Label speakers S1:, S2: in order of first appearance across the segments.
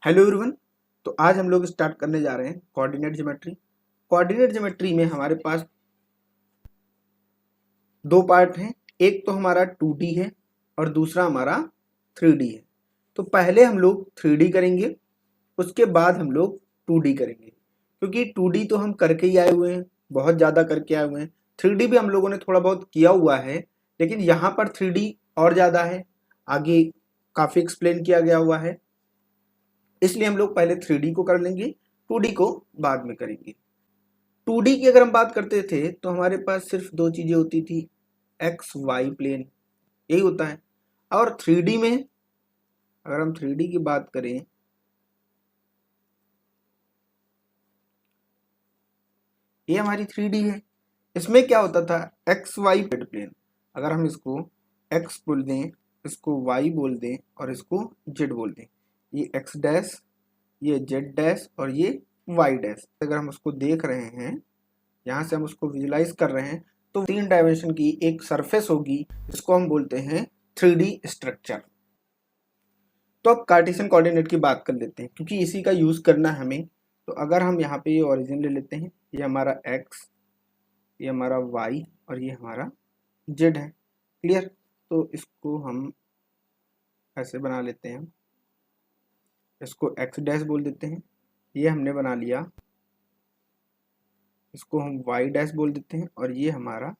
S1: Hello everyone. तो आज हम लोग स्टार्ट करने जा रहे हैं कोऑर्डिनेट ज्योमेट्री। कोऑर्डिनेट ज्योमेट्री में हमारे पास दो पार्ट हैं। एक तो हमारा 2D है और दूसरा हमारा 3D है। तो पहले हम लोग 3D करेंगे, उसके बाद हम लोग 2D करेंगे, क्योंकि 2D तो हम करके ही आए हुए हैं, बहुत ज़्यादा करके आए हुए हैं। 3D भी हम लोगों ने थोड़ा बहुत किया हुआ है, लेकिन यहाँ पर 3D और ज़्यादा है, आगे काफ़ी एक्सप्लेन किया गया हुआ है। इसलिए हम लोग पहले 3D को कर लेंगे, 2D को बाद में करेंगे। 2D की अगर हम बात करते थे तो हमारे पास सिर्फ दो चीजें होती थी, एक्स वाई प्लेन, यही होता है। और 3D में अगर हम 3D की बात करें, ये हमारी 3D है। इसमें क्या होता था, एक्स वाई प्लेन। अगर हम इसको एक्स बोल दें, इसको वाई बोल दें और इसको जेड बोल दें, ये एक्स डैश, ये जेड डैश और ये वाई डैश। अगर हम उसको देख रहे हैं, यहाँ से हम उसको विजुलाइज कर रहे हैं, तो 3 डायमेंशन की एक सरफेस होगी, जिसको हम बोलते हैं 3D स्ट्रक्चर। तो अब कार्टेशियन कोऑर्डिनेट की बात कर लेते हैं, क्योंकि इसी का यूज करना है हमें। तो अगर हम यहाँ पे ये ओरिजिन ले लेते हैं, ये हमारा x, ये हमारा y और ये हमारा z है। क्लियर? तो इसको हम ऐसे बना लेते हैं, इसको x डैश बोल देते हैं, ये हमने बना लिया। इसको हम y डैश बोल देते हैं और ये हमारा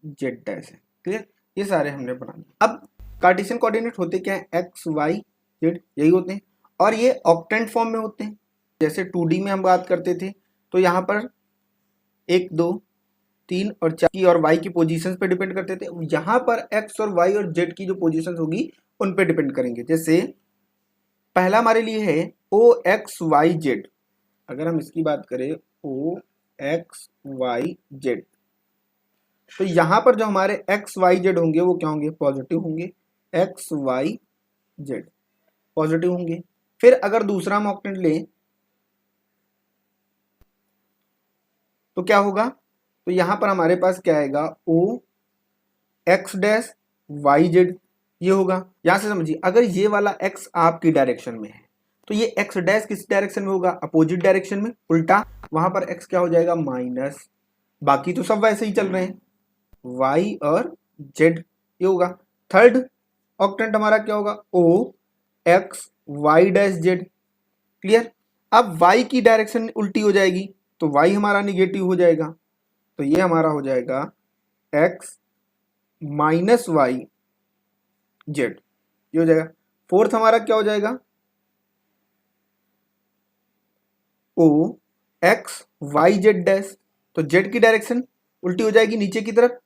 S1: z डैश है। क्लियर? ये सारे हमने बना लिए। अब कार्टेशियन कोऑर्डिनेट होते क्या है, एक्स वाई जेड, यही होते हैं, और ये ऑक्टेंट फॉर्म में होते हैं। जैसे 2D में हम बात करते थे, तो यहाँ पर 1 2 3 और 4 की और y की पोजीशंस पे डिपेंड करते थे। यहाँ पर x और y और z की जो पोजीशंस होगी उन पे डिपेंड करेंगे। जैसे पहला हमारे लिए है ओ एक्स वाई जेड। अगर हम इसकी बात करें, ओ एक्स वाई जेड, तो यहाँ पर जो हमारे एक्स वाई जेड होंगे वो क्या होंगे, पॉजिटिव होंगे। एक्स वाई जेड पॉजिटिव होंगे। फिर अगर दूसरा हम ऑक्टेंट लें तो क्या होगा, तो यहाँ पर हमारे पास क्या आएगा, O X dash Y Z, ये होगा। यहां से समझिए, अगर ये वाला एक्स आपकी डायरेक्शन में है तो ये एक्स डैश किस डायरेक्शन में होगा, अपोजिट डायरेक्शन में, उल्टा। वहां पर एक्स क्या हो जाएगा, माइनस। बाकी तो सब वैसे ही चल रहे हैं, y और z, ये होगा। थर्ड ऑक्टेंट हमारा क्या होगा, o x y dash z। Clear? अब y की डायरेक्शन उल्टी हो जाएगी, तो y हमारा निगेटिव हो जाएगा, तो ये हमारा हो जाएगा x माइनस वाई जेड, ये हो जाएगा। फोर्थ हमारा क्या हो जाएगा, o x y Z dash, तो z की डायरेक्शन उल्टी हो जाएगी नीचे की तरफ,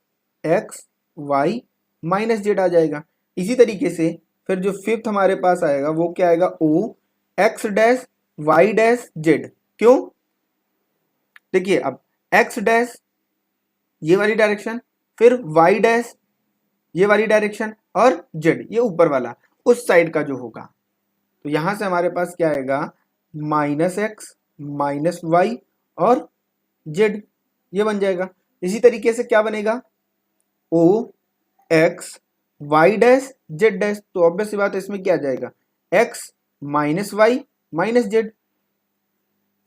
S1: एक्स वाई माइनस जेड आ जाएगा। इसी तरीके से फिर जो फिफ्थ हमारे पास आएगा वो क्या आएगा, O X dash Y dash Z. क्यों? देखिए, अब एक्स डैश ये वाली डायरेक्शन, फिर वाई डैश ये वाली डायरेक्शन, और जेड ये ऊपर वाला उस साइड का जो होगा। तो यहां से हमारे पास क्या आएगा, माइनस एक्स माइनस वाई और जेड, ये बन जाएगा। इसी तरीके से क्या बनेगा, O X Y dash Z dash, तो ऑब्वियस सी बात है इसमें क्या आ जाएगा, X minus Y minus Z.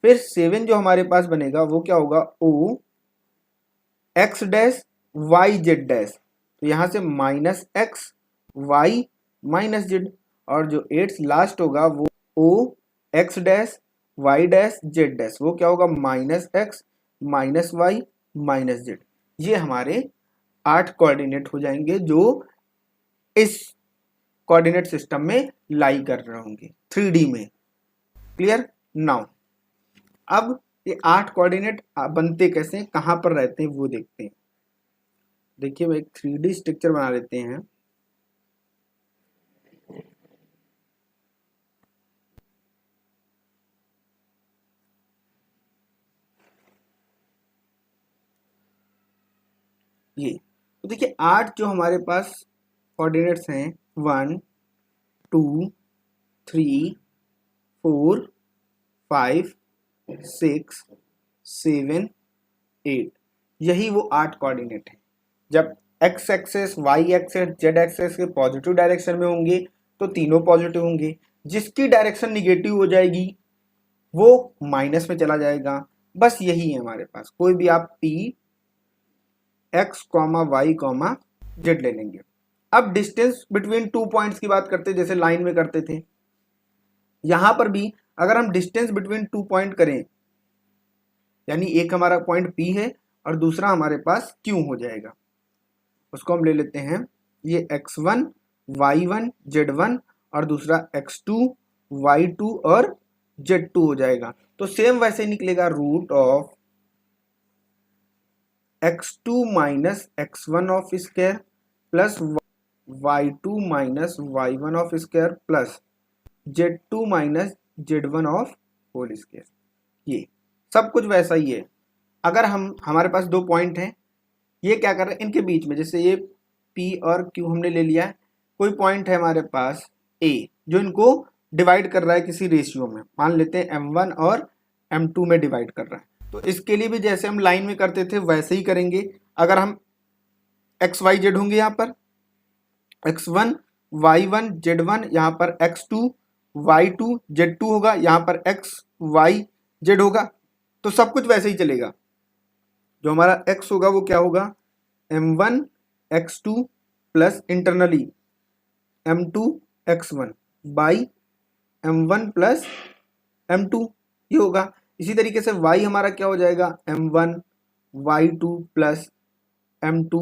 S1: फिर 7 जो हमारे पास बनेगा वो क्या होगा, O X dash Y Z dash, तो यहां से minus X Y minus Z. और जो 8 लास्ट होगा वो O X dash Y dash Z dash, वो क्या होगा, minus X minus Y minus Z. ये हमारे 8 कोऑर्डिनेट हो जाएंगे जो इस कोऑर्डिनेट सिस्टम में लाई कर रहे होंगे 3D में। क्लियर? नाउ अब ये 8 कोऑर्डिनेट बनते कैसे हैं, कहां पर रहते हैं वो देखते हैं। देखिए, वो एक 3D स्ट्रक्चर बना लेते हैं। ये तो देखिए, 8 जो हमारे पास कोऑर्डिनेट्स हैं, 1 2 3 4 5 6 7 8, यही वो 8 कोऑर्डिनेट है। जब X axes Y axes Z axes के पॉजिटिव डायरेक्शन में होंगे तो तीनों पॉजिटिव होंगे। जिसकी डायरेक्शन निगेटिव हो जाएगी वो माइनस में चला जाएगा। बस यही है हमारे पास। कोई भी आप P x, y, z ले लेंगे। अब डिस्टेंस बिटवीन टू पॉइंट्स की बात करते हैं, जैसे लाइन में करते थे। यहां पर भी अगर हम डिस्टेंस बिटवीन टू पॉइंट करें, यानी एक हमारा पॉइंट P है और दूसरा हमारे पास Q हो जाएगा। उसको हम ले लेते हैं, ये x1, y1, z1 और दूसरा x2, y2 और z2 हो जाएगा। तो सेम वैसे ही निकलेगा, root of x2 minus x1 of square plus y2 minus y1 of square plus z2 minus z1 of whole square. ये सब कुछ वैसा ही है। अगर हमारे पास दो पॉइंट हैं, ये क्या कर रहे हैं, इनके बीच में, जैसे ये P और Q हमने ले लिया है, कोई पॉइंट है हमारे पास A जो इनको डिवाइड कर रहा है किसी रेशियो में, मान लेते हैं M1 और M2 में डिवाइड कर रहा है। तो इसके लिए भी जैसे हम लाइन में करते थे वैसे ही करेंगे। अगर हम x y z होंगे, यहाँ पर x1 y1 z1, यहाँ पर x2 y2 z2 होगा, यहाँ पर x y z होगा, तो सब कुछ वैसे ही चलेगा। जो हमारा x होगा वो क्या होगा, m1 x2 plus internally m2 x1 by m1 plus m2, ये होगा। इसी तरीके से y हमारा क्या हो जाएगा, m1 y2 plus m2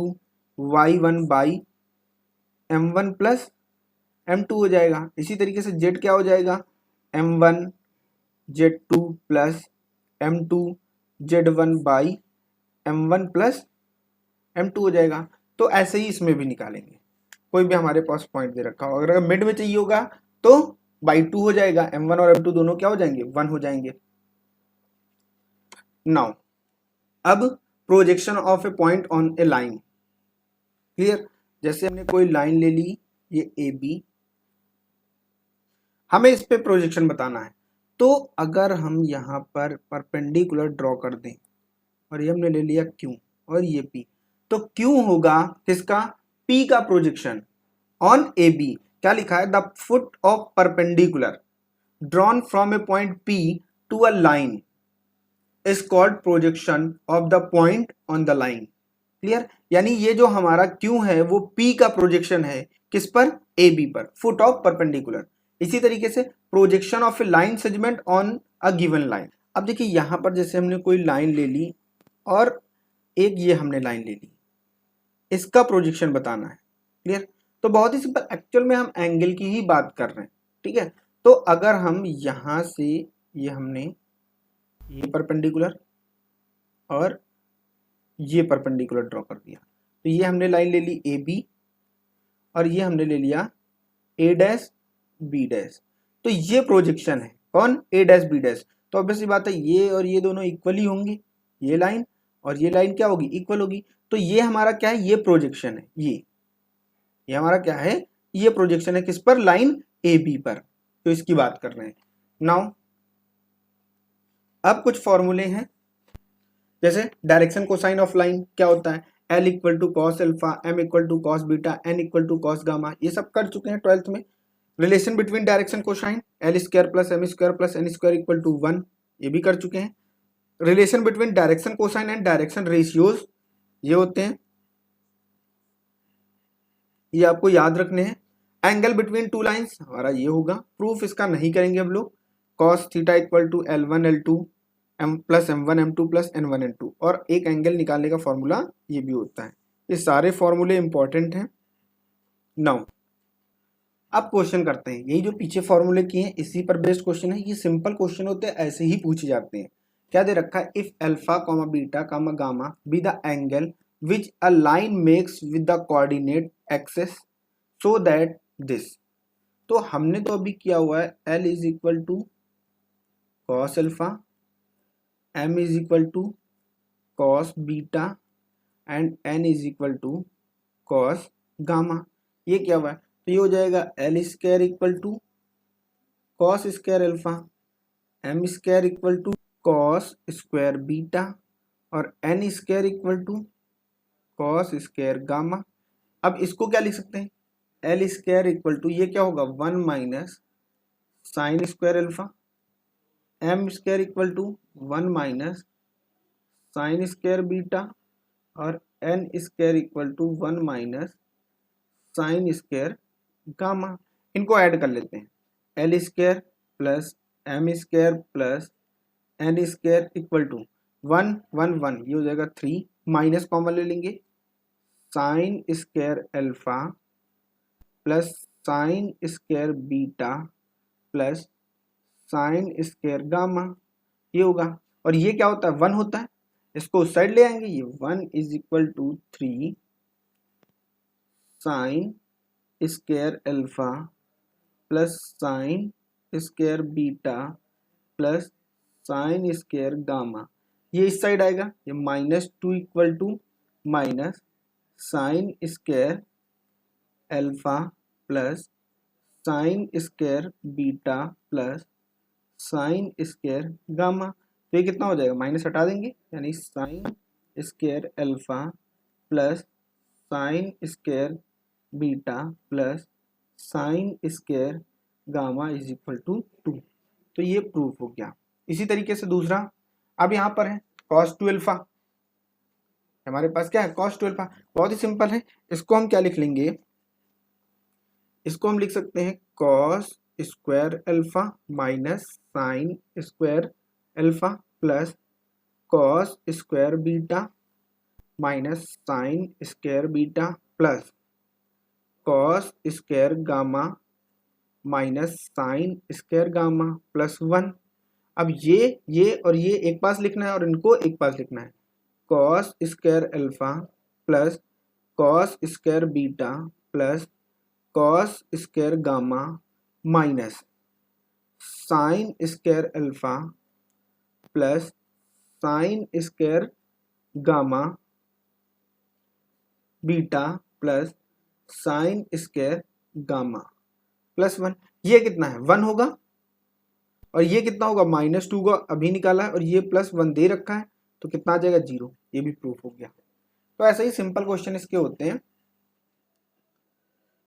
S1: y1 by m1 plus m2 हो जाएगा। इसी तरीके से z क्या हो जाएगा, m1 z2 plus m2 z1 by m1 plus m2 हो जाएगा। तो ऐसे ही इसमें भी निकालेंगे। कोई भी हमारे पास पॉइंट दे रखा हो, अगर मिड में चाहिए होगा तो बाई 2 हो जाएगा, m1 और m2 दोनों क्या हो जाएंगे, 1 हो जाएंगे। नाउ अब projection of A point on A line, clear. जैसे हमने कोई लाइन ले ली, ये AB, हमें इस पे प्रोजेक्शन बताना है। तो अगर हम यहाँ पर परपेंडिकुलर ड्रॉ कर दें और ये हमने ले लिया Q और ये P, तो Q होगा किसका, P का प्रोजेक्शन ऑन AB। क्या लिखा है, the foot of perpendicular drawn from a point P to a line is called projection of the point on the line. Clear. यानी ये जो हमारा Q है वो P का प्रोजेक्शन है, किस पर, AB पर, फुट ऑफ परपेंडिकुलर। इसी तरीके से projection of A line segment on a given line. अब देखिए यहां पर जैसे हमने कोई लाइन ले ली और एक ये हमने लाइन ले ली, इसका प्रोजेक्शन बताना है। क्लियर। तो बहुत ही सिंपल, एक्चुअल में हम एंगल की ही बात कर रहे हैं, ठीक है। तो अगर हम यहां से ये हमने ये परपेंडिकुलर और ये परपेंडिकुलर ड्रॉ कर दिया, तो ये हमने लाइन ले ली AB और ये हमने ले लिया A डैश B डैश। तो ये प्रोजेक्शन है, कौन, A डैश B डैश। तो ऑब्वियसली बात है ये और ये दोनों इक्वली होंगे, ये लाइन और ये लाइन क्या होगी, इक्वल होगी। तो ये हमारा क्या है, ये प्रोजेक्शन है, ये हमारा क्या है, ये प्रोजेक्शन है किस पर, लाइन AB पर। तो इसकी बात कर रहे हैं। नाउ अब कुछ फॉर्मूले हैं, जैसे डायरेक्शन कोसाइन ऑफ लाइन क्या होता है, L equal to cos alpha, M equal to cos beta, N equal to cos gamma, ये सब कर चुके हैं 12th में। Relation between direction cosine, L square plus M square plus N square equal to 1, ये भी कर चुके हैं। Relation between direction cosine and direction ratios, ये होते हैं, ये आपको याद रखने हैं। एंगल बिटवीन टू लाइंस हमारा ये होगा। प्रूफ इसका नहीं करेंगे हम लोग। Cos theta equal to L1 L2 M plus M1 M2 plus N1 N2, और एक एंगल निकालने का फॉर्मूला ये भी होता है। ये सारे फॉर्मूले इंपॉर्टेंट हैं। नाउ अब क्वेश्चन करते हैं, यही जो पीछे फॉर्मूले किए हैं इसी पर बेस्ड क्वेश्चन है। ये सिंपल क्वेश्चन होते हैं, ऐसे ही पूछे जाते हैं। क्या दे रखा है, if alpha comma beta comma gamma be the angle which a line makes with the coordinate axes so that this. तो हमने तो अभी किया हुआ है L is equal to cos alpha, M is equal to cos beta and N is equal to cos gamma. ये क्या हुआ है, तो ये हो जाएगा L square equal to cos square alpha, M square equal to cos square beta और N square equal to cos square gamma. अब इसको क्या लिख सकते हैं, एल स्क्वायर इक्वल टू ये क्या होगा 1 minus sine square alpha, M square equal to 1 minus sine square beta और N square equal to 1 minus sine square gamma. इनको ऐड कर लेते हैं, L square plus M square plus N square equal to 1 1 1 ये हो जाएगा 3 minus common ले लेंगे sign square alpha plus sine square beta plus sine square gamma ये होगा। और ये क्या होता है 1 होता है, इसको उस साइड ले आएंगे, ये 1 is equal to 3 sine square alpha plus sine square beta plus sine square gamma. ये इस साइड आएगा, ये -2 equal to minus sine square alpha plus sine square beta plus sine square gamma. तो ये कितना हो जाएगा, माइनस हटा देंगे, यानी sine square alpha plus sine square beta plus sine square gamma is equal to 2। तो ये प्रूफ हो गया। इसी तरीके से दूसरा, अब यहाँ पर है cos 2 अल्फा, हमारे पास क्या है cos 2 अल्फा, बहुत ही सिंपल है। इसको हम क्या लिख लेंगे, इसको हम लिख सकते हैं cos square alpha minus sine square alpha plus cos square beta minus sine square beta plus cos square gamma minus sine square gamma plus 1। अब ये और ये एक पास लिखना है और इनको एक पास लिखना है, cos square alpha plus cos square beta plus cos square gamma minus sine square alpha plus sine square gamma beta plus sine square gamma plus 1। ये कितना है 1 होगा और ये कितना होगा -2 को अभी निकाला है और ये +1 दे रखा है, तो कितना आ जाएगा 0। ये भी प्रूफ हो गया। तो ऐसे ही सिंपल क्वेश्चन इसके होते हैं।